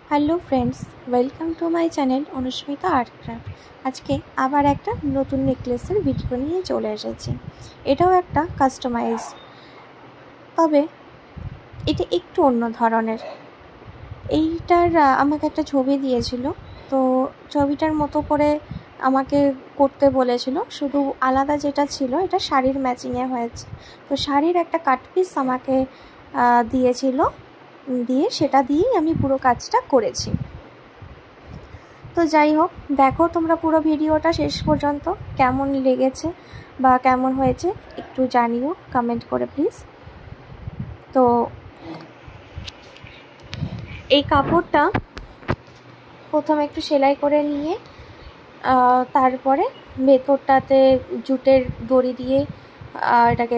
Hello friends, welcome to my channel Anusmita art craft. আজকে আবার একটা নতুন নেকলেসের ভিডিও নিয়ে চলে এসেছি। এটাও একটা কাস্টমাইজ, তবে এটা একটু অন্য ধরনের। এইটার আমাকে একটা ছবি দিয়েছিল, তো ছবিটার মতো করে আমাকে করতে বলেছিল। শুধু আলাদা যেটা ছিল এটা শাড়ির ম্যাচিংয়ে হয়েছে। তো শাড়ির একটা কাট পিস আমাকে দিয়েছিল, দিয়ে সেটা দিয়েই আমি পুরো কাজটা করেছি। তো যাই হোক, দেখো তোমরা পুরো ভিডিওটা শেষ পর্যন্ত। কেমন লেগেছে বা কেমন হয়েছে একটু জানিও কমেন্ট করে প্লিজ। তো এই কাপড়টা প্রথমে একটু সেলাই করে নিয়ে তারপরে ভেতরটাতে জুটের দড়ি দিয়ে এটাকে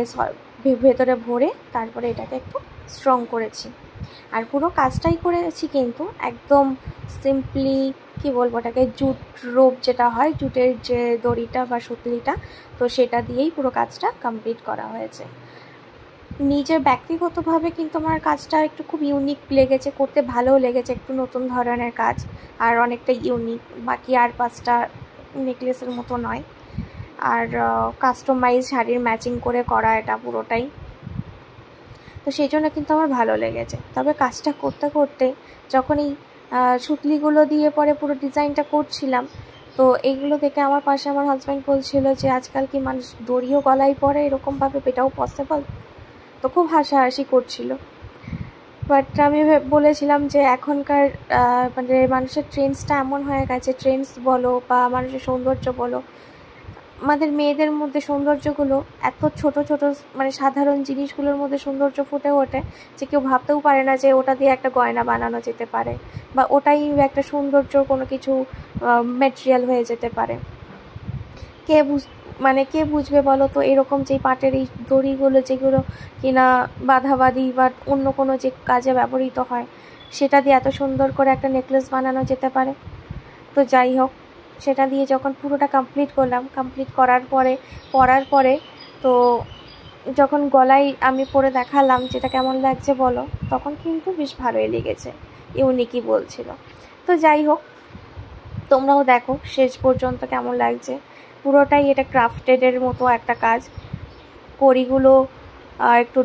ভেতরে ভরে তারপরে এটাকে একটু স্ট্রং করেছি। আর পুরো কাজটাই করেছি কিন্তু একদম সিম্পলি, কি বলবো, ওটাকে জুট রোপ যেটা হয়, জুটের যে দড়িটা বা সুতলিটা, তো সেটা দিয়েই পুরো কাজটা কমপ্লিট করা হয়েছে। নিজের ব্যক্তিগতভাবে কিন্তু আমার কাজটা একটু খুব ইউনিক লেগেছে, করতে ভালোও লেগেছে, একটু নতুন ধরনের কাজ আর অনেকটা ইউনিক, বাকি আর 5টা নেকলেসের মতো নয়। আর কাস্টমাইজ শাড়ির ম্যাচিং করে করা এটা পুরোটাই, তো সেই জন্য কিন্তু আমার ভালো লেগেছে। তবে কাজটা করতে করতে যখন এই সুতলিগুলো দিয়ে পরে পুরো ডিজাইনটা করছিলাম, তো এইগুলো দেখে আমার পাশে আমার হাজব্যান্ড বলছিল যে আজকাল কি মানুষ দড়িও গলায় পরে এরকমভাবে, এটাও পসিবল? তো খুব হাসাহাসি করছিল। বাট আমি বলেছিলাম যে এখনকার মানে মানুষের ট্রেন্ডসটা এমন হয়ে গেছে, ট্রেন্ডস বলো বা মানুষের সৌন্দর্য বলো, আমাদের মেয়েদের মধ্যে সৌন্দর্যগুলো এত ছোট ছোট, মানে সাধারণ জিনিসগুলোর মধ্যে সৌন্দর্য ফুটে ওঠে যে কেউ ভাবতেও পারে না যে ওটা দিয়ে একটা গয়না বানানো যেতে পারে বা ওটাই একটা সৌন্দর্য কোনো কিছু ম্যাটেরিয়াল হয়ে যেতে পারে। কে বুঝবে বলো তো? এরকম যে পাটের এই দড়িগুলো যেগুলো কিনা বাঁধাবাঁধি বা অন্য কোনো যে কাজে ব্যবহৃত হয়, সেটা দিয়ে এত সুন্দর করে একটা নেকলেস বানানো যেতে পারে। তো যাই হোক, সেটা দিয়ে যখন পুরোটা কমপ্লিট করলাম, কমপ্লিট পরার পরে তো যখন গলায় আমি পরে দেখালাম যেটা কেমন লাগছে বলো, তখন কিন্তু বেশ ভালোই লেগেছে, ইউনিকই বলছিল। তো যাই হোক, তোমরাও দেখো শেষ পর্যন্ত কেমন লাগছে। পুরোটাই এটা ক্রাফটেডের মতো একটা কাজ। কড়িগুলো একটু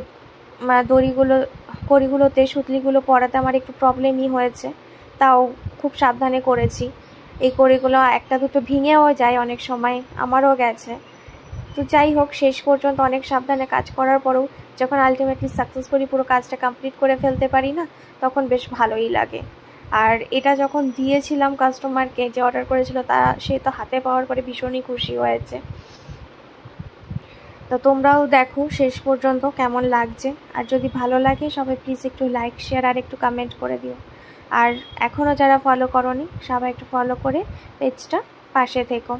কড়িগুলোতে সুতলিগুলো পরাতে আমার একটু প্রবলেমই হয়েছে, তাও খুব সাবধানে করেছি। এই কড়িগুলো একটা দুটো ভেঙেও যায় অনেক সময়, আমারও গেছে। তো যাই হোক, শেষ পর্যন্ত অনেক সাবধানে কাজ করার পরেও যখন আলটিমেটলি সাকসেসফুলি পুরো কাজটা কমপ্লিট করে ফেলতে পারি না, তখন বেশ ভালোই লাগে। আর এটা যখন দিয়েছিলাম কাস্টমারকে, যে অর্ডার করেছিল, সে তো হাতে পাওয়ার পরে ভীষণই খুশি হয়েছে। তো তোমরাও দেখো শেষ পর্যন্ত কেমন লাগছে। আর যদি ভালো লাগে সবাই প্লিজ একটু লাইক, শেয়ার আর একটু কমেন্ট করে দিও। আর এখনও যারা ফলো করোনি সবাই একটু ফলো করে পেজটা পাশে থেকো।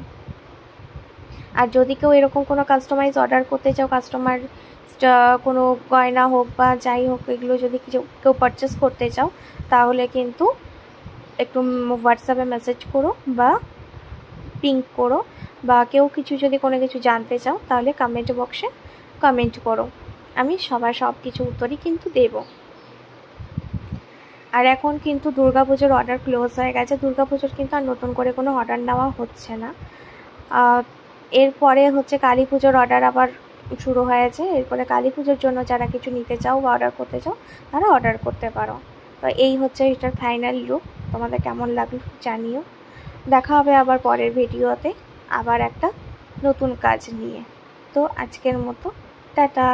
আর যদি কেউ এরকম কোনো কাস্টমাইজ অর্ডার করতে চাও, কাস্টমার কোনো গয়না হোক বা যাই হোক, এগুলো যদি কেউ পারচেস করতে চাও, তাহলে কিন্তু একটু হোয়াটসঅ্যাপে মেসেজ করো বা পিঙ্ক করো, বা কেউ কিছু যদি কোনো কিছু জানতে চাও তাহলে কমেন্ট বক্সে কমেন্ট করো, আমি সব কিছু উত্তরই কিন্তু দেব। আর এখন কিন্তু দুর্গাপুজোর অর্ডার ক্লোজ হয়ে গেছে, দুর্গাপুজোর কিন্তু আর নতুন করে কোনো অর্ডার নেওয়া হচ্ছে না। এরপরে হচ্ছে কালী পুজোর অর্ডার আবার শুরু হয়েছে। এরপরে কালী পুজোর জন্য যারা কিছু নিতে চাও বা অর্ডার করতে চাও, তারা অর্ডার করতে পারো। তো এই হচ্ছে এটার ফাইনাল লুক। তোমাদের কেমন লাগলো জানিও। দেখা হবে আবার পরের ভিডিওতে আবার একটা নতুন কাজ নিয়ে। তো আজকের মতো টাটা।